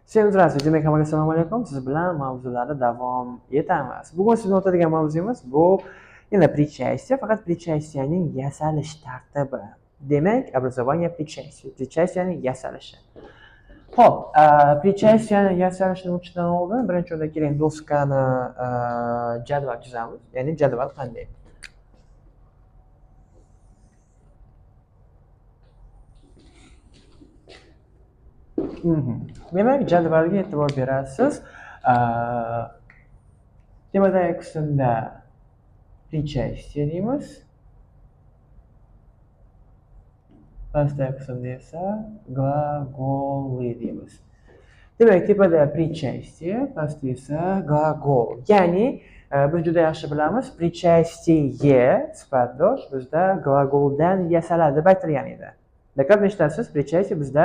Всем здравствуйте, demak hammaga assalomu alaykum. Siz bilan mavzularni davom etamiz. Bugun sizni o'tadigan mavzuyimiz bu yana причастие, faqat причастиеning yasalish tartibi. Demak, образование причастия, причастиеning yasalishi. Xo'p, причастиеning yasalishini o'tishdan oldin birinchi o'rinda keling doskani jadval chizamiz. Ya'ni jadval qanday? Demak, jadvalga e'tibor berasiz. Temadagi qismda причастие deymiz. Pastdagi qismda esa gлаголы deymiz. Demak, tepada причастие, pastda esa gлагол. Ya'ni biz juda yaxshi bilamiz, причастие sifatdosh bizda gлаголdan yasaladi deb aytilgan edi. Diqqat eshitasiz, причастие bizda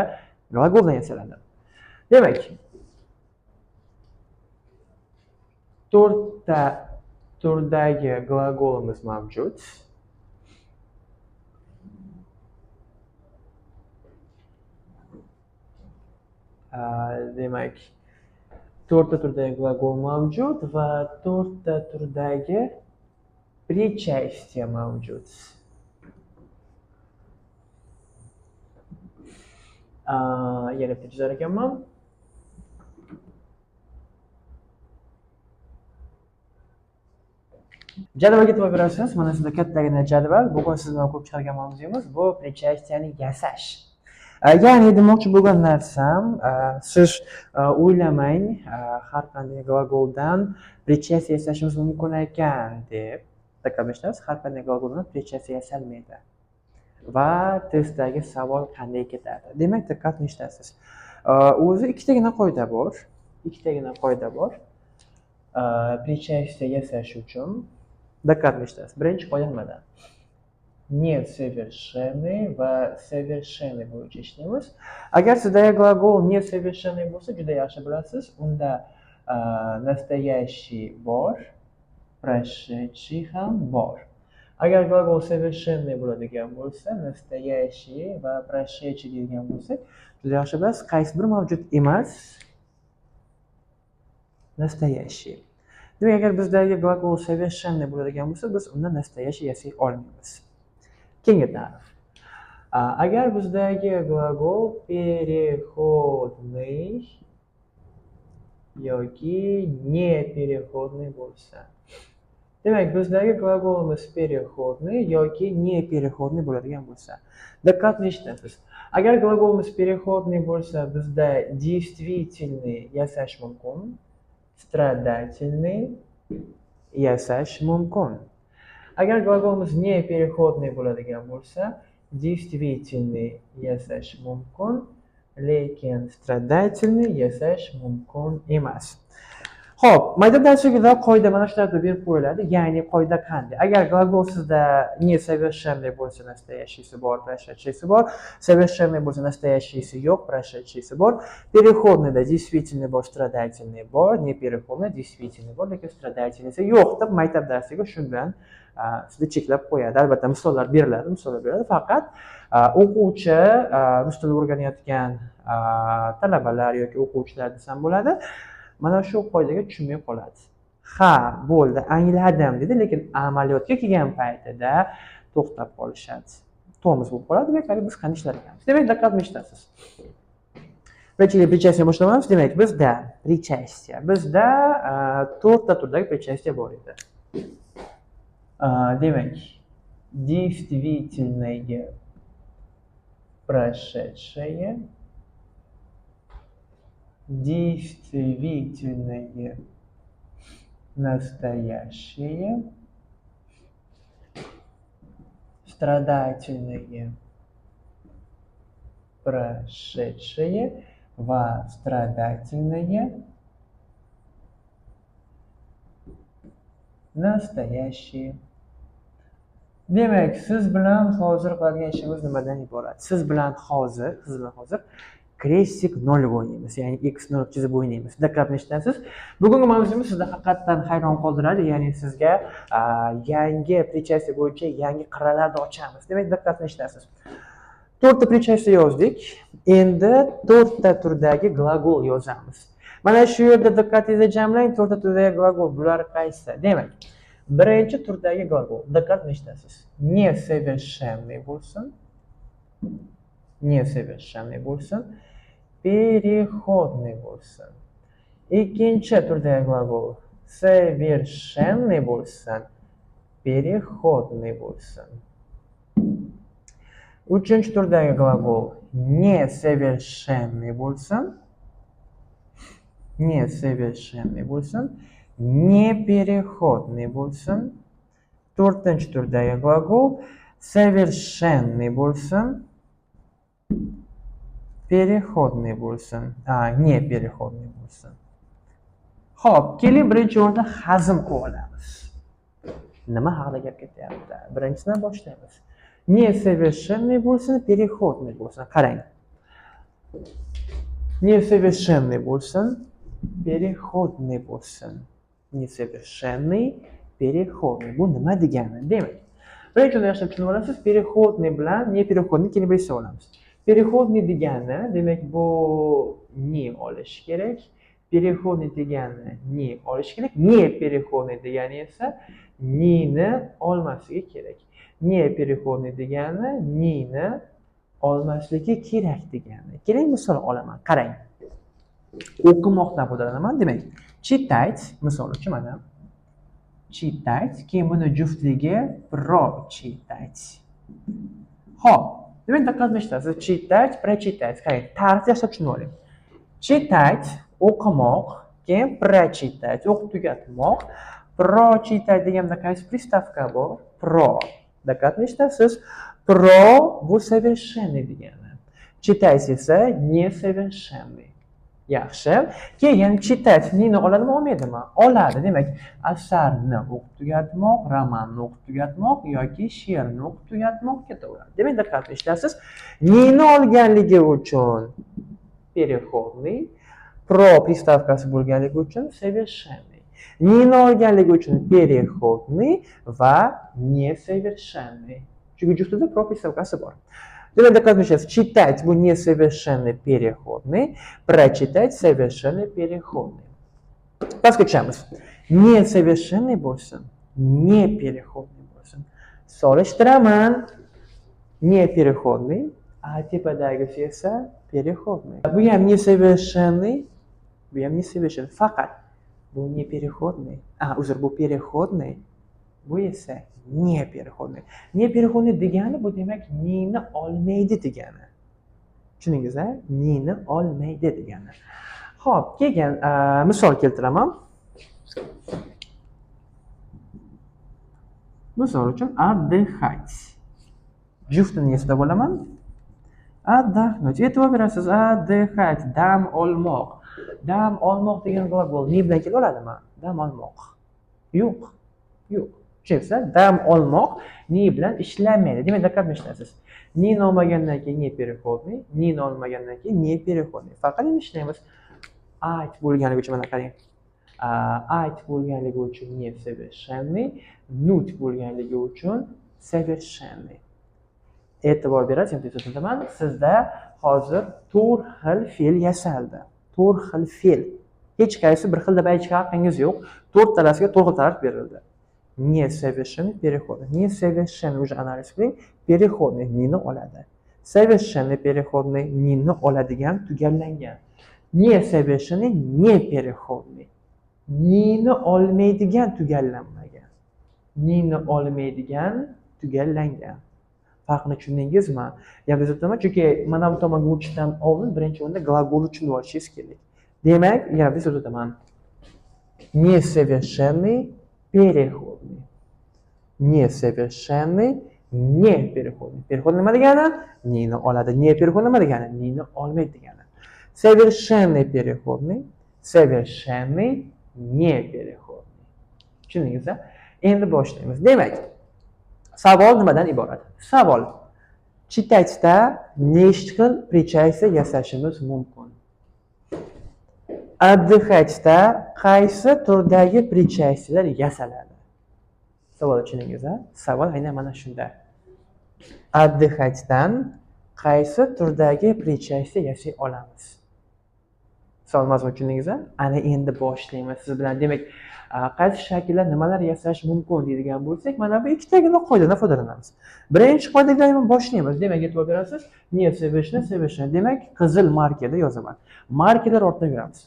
gлаголdan yasaladi. Demak, to'rtta turdagi gлаголimiz mavjud. Demak, to'rtta turdagi gлагол mavjud va to'rtta turdagi причастие mavjud. Yana bitta chizar ekanman. Jadvalga e'tibor berasiz. Mana sizda kattagina jadval. Bugun siz bilan ko'rib chiqargan mavzuyimiz bu причастиеning yasash. Ya'ni demoqchi bo'lgan narsam, siz o'ylamang, har qanday gлаголdan причастие yasashimiz mumkin ekan deb. Diqqat eshitasiz, har qanday gлаголdan причастие yasalmaydi. Va testdagi savol qanday ketadi? Demak, diqqat eshitasiz. O'zi ikkitagina qoida bor. Причастие yasash uchun diqqat eshitasiz. Birinchi qoida nimada? Несовершенный va совершенный bo'yicha ishlaymiz. Agar sizdagi gлагол несовершенный bo'lsa, juda yaxshi bilasiz, unda настоящий bor, прошедший ham bor. Agar gлагол совершенный bo'ladigan bo'lsa, настоящий va прошедший degan bo'lsa, juda yaxshi bilasiz, qaysi bir mavjud emas, настоящий. Demak, agar bizdagi gлагол совершенный bo'ladigan bo'lsa, biz unda настоящий yasay olmaymiz. Keyingi ta'rif. Agar bizdagi gлагол переходный yoki непереходный bo'lsa. Demak, bizdagi gлаголimiz переходный yoki непереходный bo'ladigan bo'lsa. Diqqat eshitasiz. Agar gлаголimiz переходный bo'lsa, bizda действительный yasash mumkin, страдательный yasash mumkin. Agar gлаголimiz непереходный bo'ladigan bo'lsa, действительный yasash mumkin, lekin страдательный yasash mumkin emas. Xo'p, mayda darsligida qoida mana shularda berib qo'yiladi. Ya'ni qoida qanday? Agar gлагол sizda несовершенный bo'lsa, настоящийsi bor, прошедшийsi bor, совершенный bo'lsa, настоящийsi yo'q, прошедшийsi bor, переходныйda действительный bor, страдательный bor, непереходный действительный bor, lekin страдательныйsi yo'q deb maktab darsiga shu bilan sizni cheklab qo'yadi. Albatta misollar beriladi. Faqat o'quvchi, rus tilini o'rganayotgan talabalar yoki o'quvchilar desam bo'ladi, mana shu qoidaga tushunmay qoladi. Ha, bo'ldi, angladim dedi, lekin amaliyotga kelgan paytida to'xtab qolishadi. Tormoz bo'lib qoladi. Demak, biz qanday ishlar ekanmiz? Demak, diqqat eshitasiz. Причастие boshlaymiz. Demak, bizda to'rtta turdagi причастие bor edi. Demak, действительное, прошедшее, действительное, настоящее, страдательное, прошедшее va страдательное, настоящее. Demak, siz bilan hozir qiladigan ishimiz nimadan iborat? Siz bilan hozir krestик 0 o'ynaymiz, ya'ni x0 chizib o'ynaymiz. Diqqat eshitasiz. Bugungi mavzuyimiz sizni haqiqatan hayron qoldiradi, ya'ni sizga yangi причастие bo'yicha yangi qirralarni ochamiz. Demak, diqqat eshitasiz. To'rtta причастие yozdik. Endi to'rtta turdagi glagol yozamiz. Mana shu yerda diqqatingizni jamlang, to'rtta turdagi glagol bular qaysi? Demak, birinchi turdagi glagol. Diqqat eshitasiz. Несовершенный bo'lsin. Несовершенный bo'lsin. Переходный bo'lsin. Ikkinchi turdagi glagol совершенный bo'lsin. Переходный bo'lsin. Uchinchi turdagi glagol несовершенный bo'lsin. Несовершенный bo'lsin. Непереходный bo'lsin. To'rtinchi turdagi glagol совершенный bo'lsin. Переходный bo'lsin. Непереходный bo'lsin. Xo'p, keling birinchi o'rinda hazm qilib olamiz. Nima haqida gap ketyapti? Birinchisidan boshlaymiz. Несовершенный bo'lsin, переходный bo'lsin. Qarang. Несовершенный bo'lsin, переходный bo'lsin. Несовершенный, переходный. Bu nima degani? Demak, birinchi o'rinda yaxshilab tushunib olasiz. Переходный bilan непереходный keyin birlashtirib olamiz. Переходный degani, demak bu ni olish kerak. Переходный degani ni olish kerak. Непереходный degani esa ni olmasligi kerak. Непереходный degani ni olmasligi kerak degani. Keling misol olaman. Qarang. O'qimoqdan foydalanaman. Demak, читать misol uchun mana читать, keyin buni juftligi прочитать. Xo'p, demak diqqat eshitasiz. Читать, прочитать. Qarang, tartibni yaxshilab tushunib oling. Читать o'qimoq, keyin прочитать o'qib tugatmoq. Прочитать deganda qaysi приставка bor? Pro. Diqqat eshitasiz. Pro bu совершенный degani. Читать esa несовершенный. Yaxshi. Keyin читать nini oladimi, olmaydimi? Oladi. Demak, asarni o'qib tugatmoq, romanni o'qib tugatmoq yoki she'rni o'qib tugatmoq ketaveradi. Demak, diqqat eshitasiz. Nini olganligi uchun переходный, pro приставкасы bo'lganligi uchun совершенный. Nini olganligi uchun переходный va несовершенный. Chunki juftida pro приставкасы bor. Demak, diqqat qilasiz. Читать bu несовершенный переходный, прочитать совершенный переходный. Pastga tushamiz. Несовершенный bo'lsin, непереходный bo'lsin. Solishtiraman. Непереходный, a tepadagisi esa переходный. Bu ham несовершенный, bu ham несовершенный. Faqat bu непереходный. Uzr, bu переходный. Bu esa непереходный. Непереходный degani bu demak nini olmaydi degani. Tushundingiz, nini olmaydi degani. Xo'p, keyin misol keltiraman. Misol uchun отдыхать. Juftini eslab olaman. Отдохнуть. E'tibor berasiz. Отдыхать, dam olmoq. Dam olmoq degan glagol ni bilan kela oladimi? Dam olmoq. Yo'q. Yo'q. Tushunsiz? Dam olmoq ni bilan ishlamaydi. Demak, diqqat qilasiz. Ni olmagandan keyin ni переходный, ni olmagandan keyin ni переходный. Faqat endi ishlaymiz. Ait bo'lganligi uchun mana qarang. Ait bo'lganligi uchun не совершенный, nut bo'lganligi uchun совершенный. E'tibor berasiz, endi aytaman, sizda hozir 4 xil fe'l yasaldi. 4 xil fe'l. Hech qaysi bir xil deb aytishga haqqingiz yo'q. 4 talasiga 4 xil tarif berildi. Несовершенный, переходный. Несовершенный уже analiz qiling, переходный nini oladi. Совершенный, переходный nini oladigan tugallangan. Несовершенный, непереходный. Nini olmaydigan tugallanmagan. Nini olmaydigan tugallangan. Farqini tushundingizmi? Yana aytaman, chunki mana bu tomonga o'tishdan oldin birinchi o'rinda glagolni tushunib olishingiz kerak. Demak, yana aytaman. Несовершенный, переходный. Несовершенный, непереходный. Переходный nima degani? Nini oladi. Непереходный nima degani? Nini olmaydi degani. Совершенный переходный, совершенный непереходный. Tushundingizmi? Endi boshlaymiz. Demak, savol nimadan iborat? Savol. Chitachda nechta xil причастие yasashimiz mumkin? Отдыхachda qaysi turdagi причастиеlar yasaladi? Savol tushundingizmi? Savol aynan mana shunda. Отдыхachdan qaysi turdagi причастие yasay olamiz? Savol mazmun tushundingizmi? Ana endi boshlaymiz siz bilan. Demak, qaysi shaklda nimalar yasash mumkin deydigan bo'lsak, mana bu ikkitagina qoidadan foydalanamiz. Birinchi qoidadan boshlaymiz. Demak, e'tibor berasiz. Не совершенно. Demak, qizil markada yozaman. Markalar ortidan yuramiz.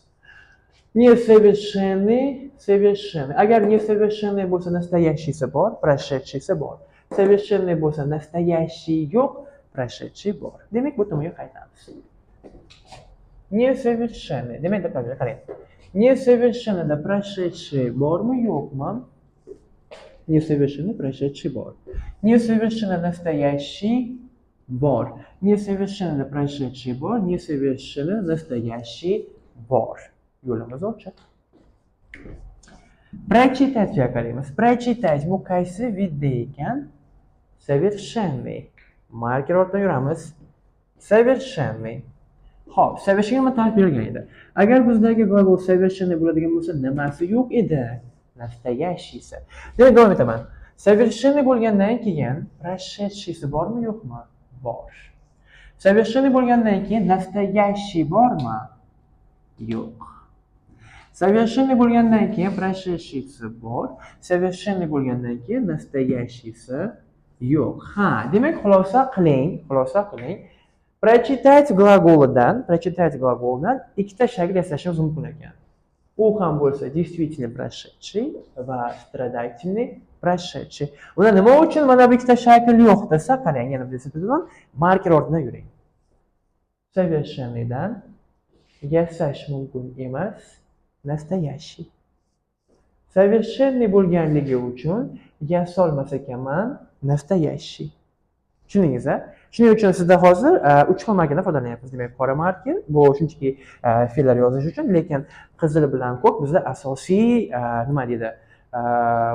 Несовершенный. Agar несовершенный bo'lsa, настоящийsi bor, прошедшийsi bor. Совершенный bo'lsa, настоящий yo'q, прошедший bor. Demak, bu tomonga qaytamiz. Несовершенный. Demak, diqqatga qarang. Несовершенныйda прошедший bormi, yo'qmi? Несовершенный, прошедший bor. Несовершенный, настоящий bor. Несовершенный, прошедший bor. Несовершенный, настоящий bor. Yo'limiz ochiq. Прочитать-ga qaraymiz. Прочитать bu qaysi vidda ekan? Совершенный. Marker ortidan yuramiz. Совершенный. Xo'p, совершенный ta'rif berilgan edi. Agar bizdagi gлагол совершенный bo'ladigan bo'lsa, nimasi yo'q edi? Настоящийsi. Demak, davom etaman. Совершенный bo'lgandan keyin прошедшийsi bormi, yo'qmi? Bor. Совершенный bo'lgandan keyin настоящий bormi? Yo'q. Совершенный bo'lgandan keyin прошедшийsi bor, совершенный bo'lgandan keyin настоящийsi yo'q. Ha, demak xulosa qiling. Прочитать gлагolidan ikkita shakl yasashimiz mumkin ekan. U ham bo'lsa действительный прошедший va страдательный прошедший. Unda nima uchun mana bu ikkita shakl yo'q desa, qarang, yana bir eslatib marker ortidan yuring. Совершенныйdan yasash mumkin emas, настоящий. Совершенный bo'lganligi uchun yasolmas ekanman, nastoящий. Tushundingizmi? Shuning uchun sizda hozir 3 xil markadan foydalanyapmiz. Demak, qora marker bu shunchaki fe'llar yozish uchun, lekin qizil bilan ko'k bizda asosiy nima deydi?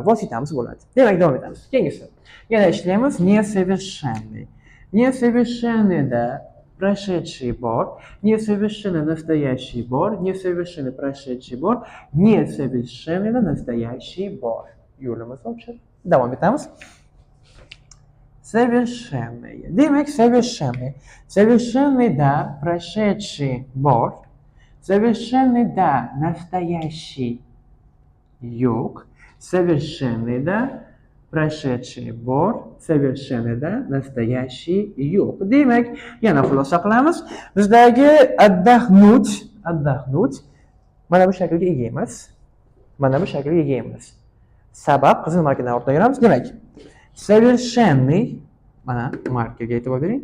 Vositamiz bo'ladi. Demak, davom etamiz. Keyingisi. Yana ishlaymiz. Несовершенный. Несовершенныйda прошедший bor, несовершенно настоящий bor, несовершенно прошедший bor, несовершенно настоящий bor. Yo'limiz ochiq. Davom etamiz. Совершенный. Demak, совершенный. Совершенныйda прошедший bor, совершенныйda настоящий yo'q, совершенныйda прошедший bor, совершенныйda настоящий yo'q. Demak, yana xulosa qilamiz. Bizdagi отдохнуть mana bu shaklga ega emas. Sabab qizil markadan ortdan yuramiz. Demak, совершенный mana markaga e'tibor bering.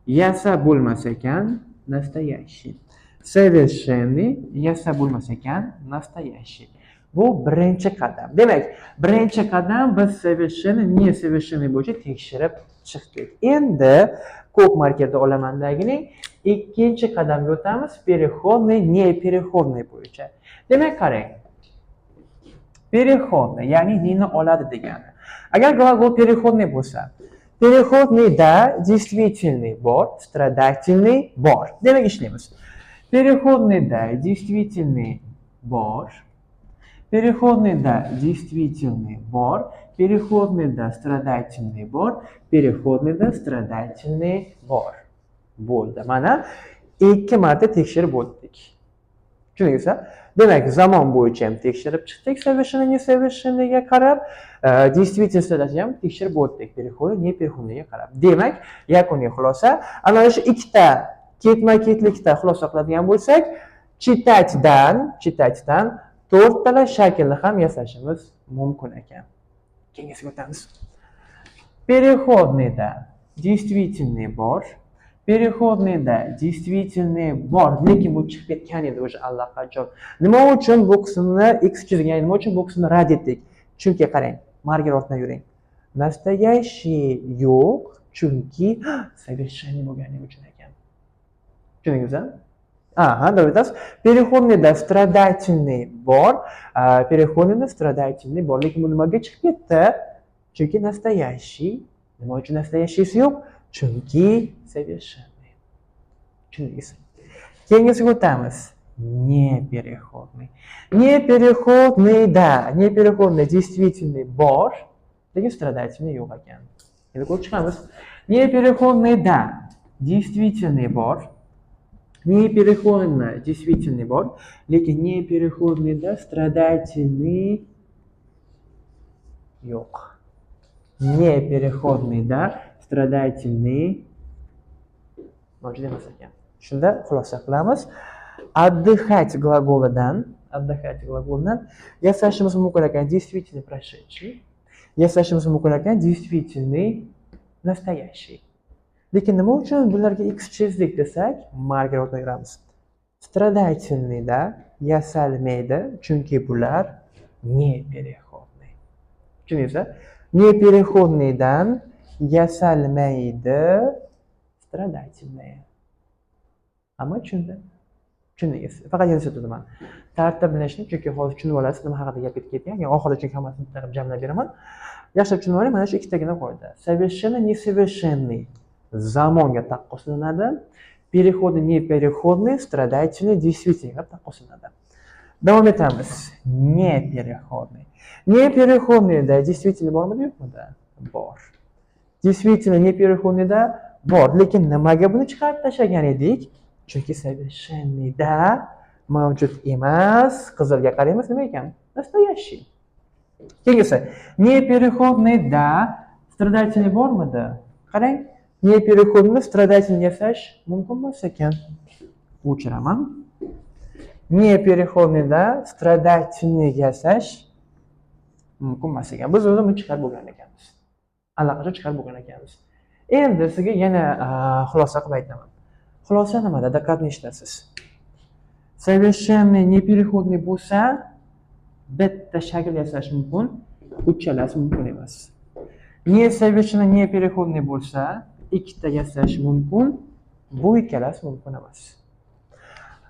Yasa bo'lmas ekan, настоящий. Совершенный yasa bo'lmas ekan, настоящий. Bu birinchi qadam. Demak, birinchi qadam biz совершенный, несовершенный bo'yicha tekshirib chiqdik. Endi ko'k markerda olamandagining ikkinchi qadamga o'tamiz, переходный, непереходный bo'yicha. Demak, qarang. Переходный, ya'ni neni oladi degani. Agar gлагол переходный bo'lsa, переходныйda действительный bor, страдательный bor. Demak, ishlaymiz. Переходныйda действительный bor, переходныйda действительный bor, переходныйda страдательный bor, переходныйda страдательный bor. Bo'ldi. Mana 2 marta tekshirib o'tdik. Tushundingizmi? Demak, zamon bo'yicha ham tekshirib chiqdik, совершенно несовершенныйga qarab, действительностьda ham tekshirib o'tdik, переходный, непереходныйga qarab. Demak, yakuniy xulosa ana shu ikkita ketma-ketlikda xulosa qiladigan bo'lsak, читать-dan 4 tala shaklni ham yasashimiz mumkin ekan. Keyingisiga o'tamiz. Переходныйda действительный bor, переходныйda действительный bor, lekin bu chiqib ketgan edi o'sha allaqachon. Nima uchun bu qismni x chizgan, nima uchun bu qismni rad etdik? Chunki qarang, marker ortidan yuring. Настоящий yo'q, chunki совершенный bo'lganligi uchun ekan. Tushundingizmi? Aha, davom etamiz. Переходныйda страдательный bor, переходныйda страдательный bor, lekin bu nimaga chiqib ketdi? Chunki настоящий. Nima uchun настоящийsi yo'q? Chunki совершенный. Tushundingizmi? Keyingisiga o'tamiz. Непереходный. Непереходный действительный bor, lekin страдательный yo'q ekan. Endi ko'rib chiqamiz. Непереходныйda действительный bor. Непереходный действительный bor. Lekin непереходныйda stradательный yo'q. Непереходныйda stradательный mavjud emas ekan. Shunda xulosa qilamiz. Отдыхать gлагolidan yasashimiz mumkin ekan действительный прошедший, yasashimiz mumkin ekan действительный настоящий. Lekin nima uchun bularga x chizdik desak, marker o'tayveramiz. Stradательныйda yasalmaydi, chunki bular непереходный. Tushundingizmi? Непереходныйdan yasalmaydi stradательный. Hamma tushundim. Tushundingiz. Faqat yozib tartiblanishni, chunki hozir tushunib olasiz nima haqida gap ketgan. Yani oxirida chunki hammasini jamlab beraman. Yaxshilab tushunib oling, mana shu ikkitagina qoida. Совершенно несовершенный zamonga taqqoslanadi. Переходный непереходный stradательный действительныйga taqqoslanadi. Davom etamiz. Непереходный. Непереходныйda действительный bormi yo'qmi? Bor. Действительно непереходныйda bor. Lekin nimaga buni chiqarib tashlagan edik? Chunki совершенныйda mavjud emas. Qizilga qaraymiz, nima ekan? Настоящий. Keyingisi, непереходныйda stradательный bormidi? Qarang, непереходный stradательный yasash mumkin emas ekan. O'chiraman. Непереходныйda stradательный yasash mumkin emas ekan. Biz o'zimiz chiqarib bo'lgan ekanmiz. Allaqachon chiqarib bo'lgan ekanmiz. Endi sizga yana xulosa qilib aytaman. Xulosa nimada? Diqqatni eshitasiz. Совершенно непереходный bo'lsa, bitta shakl yasash mumkin, uchalasi mumkin emas. Soвершенно непереходный bo'lsa, ikkita yasash mumkin, bu ikkalasi mumkin emas.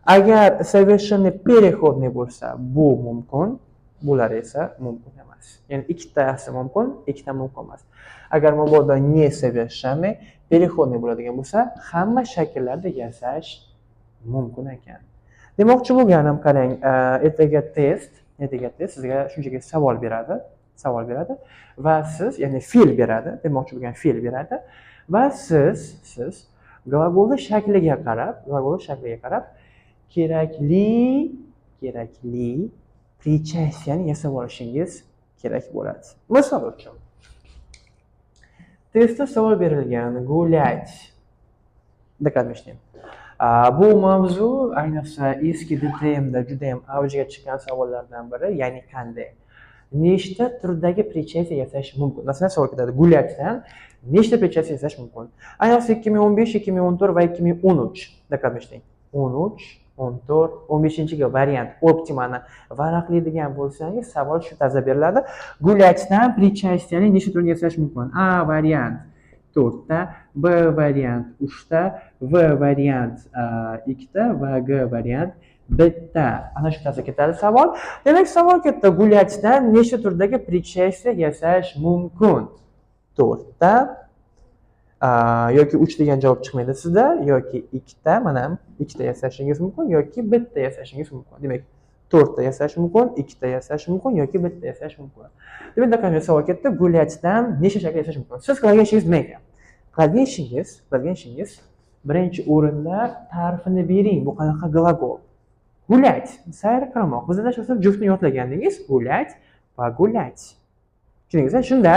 Agar совершенно переходный bo'lsa, bu mumkin, bular esa mumkin emas. Ya'ni ikkitasi mumkin, ikkita mumkin emas. Agar mabodo несовершенный переходный bo'ladigan bo'lsa, hamma shakllarda yasash mumkin ekan. Demoqchi bo'lganim, qarang, ertaga test sizga shunchaki savol beradi va siz, ya'ni fe'l beradi, demoqchi bo'lgan fe'l beradi va siz glagolning shakliga qarab kerakli причастияni yasab olishingiz kerak bo'ladi. Misol uchun testda savol berilgan gulять. Diqqat qiling. Bu mavzu ayniqsa eski DTMda juda ham avjiga chiqqan savollardan biri, ya'ni qanday? Nechta turdagi причастие yasash mumkin? Masalan, savol ketadi, gulyachdan nechta причастие yasash mumkin? Ayniqsa 2015, 2014 va 2013. Diqqat qiling. 13, 14, 15-ga variant optimani varaqlaydigan bo'lsangiz, savol shu tarzda beriladi. Gulyachdan причастияni nechta turga yasash mumkin? A variant 4 ta, B variant 3 ta, V variant 2 ta va G variant 1 ta. Ana shu tarzda ketadi savol. Demak, savol ketdi, gulyachdan nechta turdagi причастие yasash mumkin? 4 ta yoki 3 degan javob chiqmaydi sizda, yoki 2 ta, mana 2 ta yasashingiz mumkin yoki 1 ta yasashingiz mumkin. Demak, 4 ta yasash mumkin, 2 ta yasash mumkin yoki 1 ta yasash mumkin. Demak, qanday savol ketdi? Gulyachdan nechta shakl yasash mumkin? Siz qilgan ishingiz nima ekan? Qilgan ishingiz birinchi o'rinda ta'rifini bering. Bu qanaqa glagol? Gulyach, sayr qilmoq. Bizda asosan juftni yodlagandingiz, gulyach va gulyach. Tushundingizmi? Shunda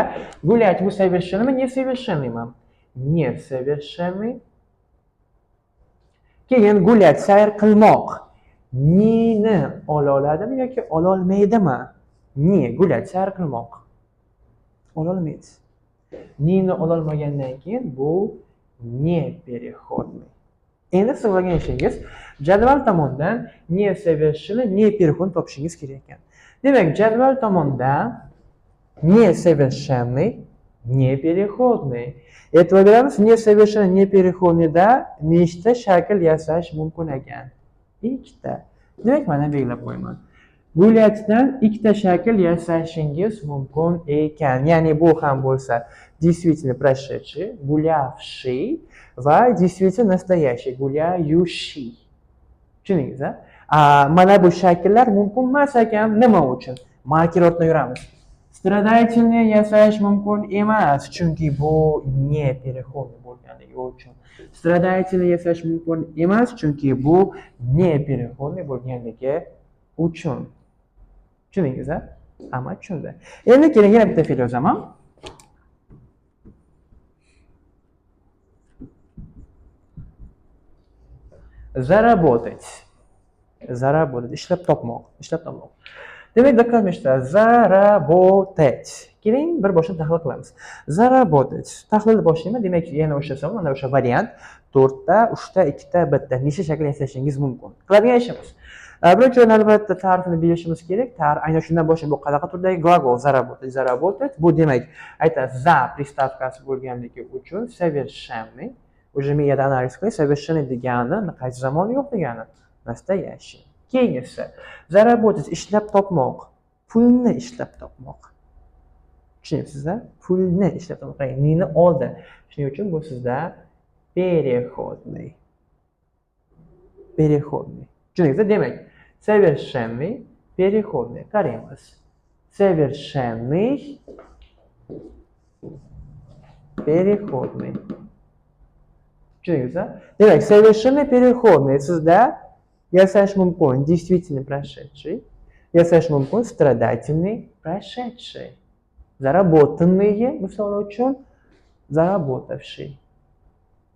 gulyach bu совершенныйmi, несовершенныйmi? Несовершенный. Keyin gulyach, sayr qilmoq. Ni ola oladimi yoki ola olmaydimi? Ni gulyach, sayr qilmoq. Ola olmaydi. Ni ola olmagandan keyin bu непереходный. Endi siz qilgan ishingiz jadval tomonidan несовершенный, непереходный topishingiz kerak ekan. Demak, jadval tomonidan несовершенный, непереходный. E'tibor beramiz, несовершенный, непереходныйda nechta shakl yasash mumkin ekan? Ikkita. Demak, mana belgilab qo'yaman. Gulyachdan ikkita shakl yasashingiz mumkin ekan. Ya'ni bu ham bo'lsa действительно прошедший, гулявший va действительно настоящий, гуляющий. Tushundingizmi? Mana bu shakllar mumkin emas ekan. Nima uchun? Marker ortida yuramiz. Stradatelniy yasash mumkin emas, chunki bu не переходный bo'lganligi uchun. Stradatelniy yasash mumkin emas, chunki bu не переходный bo'lganligi uchun. Tushundingiz, a? Hamma tushundi. Endi keling yana bitta fe'l yozaman. Заработать. Заработать. Ishlab topmoq. Ishlab topmoq. Demak, diqqat qilinglar. Заработать. Keling, bir boshlab tahlil qilamiz. Заработать. Tahlilni boshlayman. Demak, yana o'sha savol, mana o'sha variant 4 ta, 3 ta, 2 ta, 1 ta necha shakl yasashingiz mumkin. Qiladigan ishimiz. Birinchi o'rin albatta ta'rifini bilishimiz kerak. Aynan shundan boshlaymiz. Bu qanaqa turdagi gлагол заработать? Заработать bu demak, aytasiz, za pristavkasi bo'lganligi uchun совершенный. Уже miyada analiz qilib, совершенный degani qaysi zamon yo'q degani. Настоящий. Keyingisi, заработать ishlab topmoq. Pulni ishlab topmoq. Tushunyapsizda? Pulni ishlab topmoq. Nini oldi. Shuning uchun bu sizda переходный. Переходный. Tushundingizda? Demak, совершенный, переходный. Qaraymiz. Совершенный, переходный. Tushundingizda? Demak, совершенный, переходный sizda yasash mumkin действительный прошедший, yasash mumkin страдательный прошедший, заработанные misol uchun заработавший.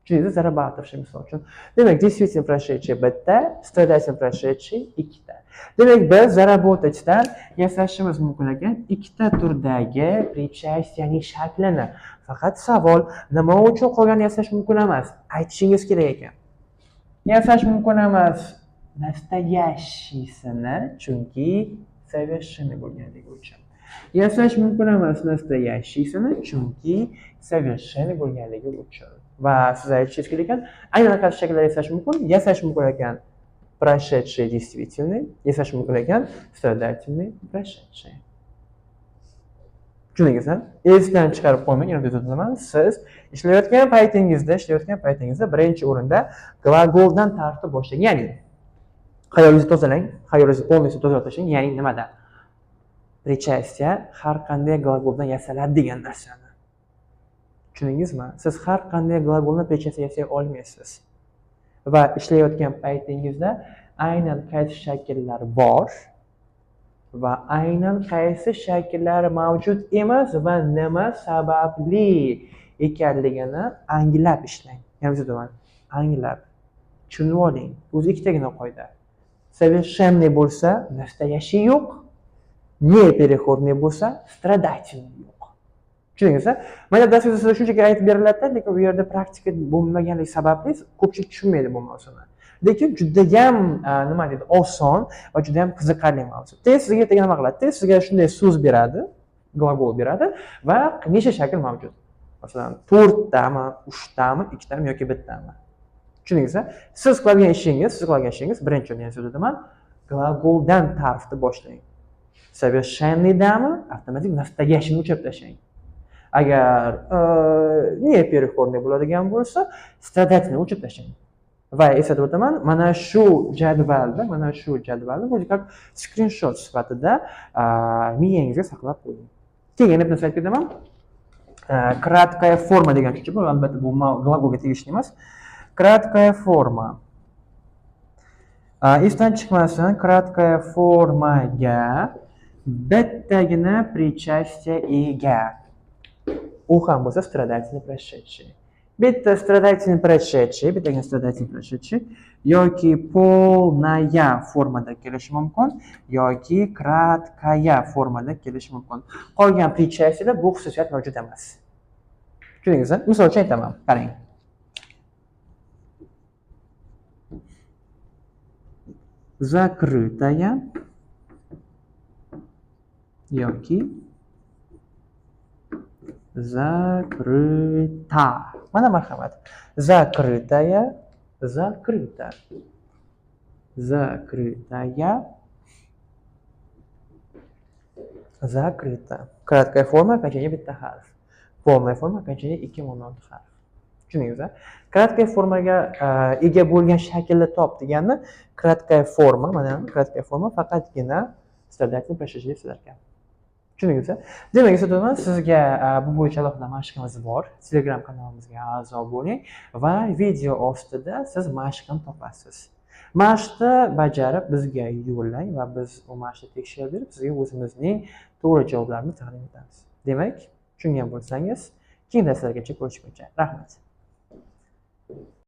Tushundingizda? Заработавший misol uchun. Demak, действительный прошедший bitta, страдательный прошедший ikkita. Demak, biz заработачdan yasashimiz mumkin ekan ikkita turdagi причастияning shaklini. Faqat savol, nima uchun qolganini yasash mumkin emas? Aytishingiz kerak ekan. Yasash mumkin emas настоящийsini, chunki совершенный bo'lganligi uchun. Yasash mumkin emas настоящийsini, chunki совершенный bo'lganligi uchun. Va siz aytishingiz kerak ekan, aynan qaysi shaklda yasash mumkin? Yasash mumkin ekan прошедший действительный, yasash mumkin ekan страдательный прошедший. Tushundingizmi? Esdan chiqarib qo'ymang, yana o'taman. Siz ishlayotgan paytingizda birinchi o'rinda glagoldan tartib boshlang. Ya'ni hayolingizni tozalang, hayolingizni полностью tozalab tashlang. Ya'ni nimada? Причастие har qanday glagoldan yasaladi degan narsani. Tushundingizmi? Siz har qanday glagoldan причастие yasay olmaysiz. Va ishlayotgan paytingizda aynan qaysi shakllar bor va aynan qaysi shakllar mavjud emas va nima sababli ekanligini anglab ishlang. Yana aytaman, anglab tushunib oling. O'zi ikkitagina qoida. Совершенный bo'lsa настоящий yo'q, не переходный bo'lsa страдательный yo'q. Tushundingizmi? Mana darsda sizga shunchaki aytib beriladi, lekin bu yerda praktika bo'lmaganligi sababli ko'pchilik tushunmaydi bu mavzuni. Lekin juda ham nima deydi, oson va juda ham qiziqarli mavzu. Tez sizga ertaga nima qiladi? Tez sizga shunday so'z beradi, glagol beradi va necha shakl mavjud? Masalan, 4 tami, 3 tami, 2 tami yoki 1 tami. Tushundingizmi? Siz qilgan ishingiz birinchi o'rinda so'zlaman, glagoldan tarifni boshlang. Совершенныйdami, avtomatik настоящийni o'chirib tashlang. Agar не переходный bo'ladigan bo'lsa, страдательный o'chirib tashlang. Va eslatib o'taman, mana shu jadvalni bu как screenshot sifatida miyangizga saqlab qo'ying. Keyin yana bir narsa aytib ketaman. Краткая forma degan tushuncha bor, albatta bu glagolga tegishli emas. Краткая forma. Esdan chiqmasin, краткая formaga bittagina причастие ega. U ham bo'lsa страдательный прошедший. Bitta страдательный прошедший yoki полная formada kelishi mumkin yoki краткая formada kelishi mumkin. Qolgan причастияda bu xususiyat mavjud emas. Tushundingizmi? Misol uchun aytaman, qarang. Закрытая yoki закрыта. Mana marhamat. Закрытая, закрыта. Закрытая, закрыта. Краткая forma окончание bitta harf. Полная forma окончание 2 monolit harf. Tushundingizmi? Краткая formaga ega bo'lgan shaklni top degani краткая forma, mana краткая forma faqatgina страдательный прошедший sizlar ekan. Tushundingizmi? Demak, eslatib sizga bu bo'yicha alohida mashqimiz bor. Telegram kanalimizga a'zo bo'ling va video ostida siz mashqni topasiz. Mashqni bajarib bizga yo'llang va biz u mashqni tekshirib berib, sizga o'zimizning to'g'ri javoblarni taqdim etamiz. Demak, tushungan bo'lsangiz, keyingi darslargacha ko'rishguncha. Rahmat.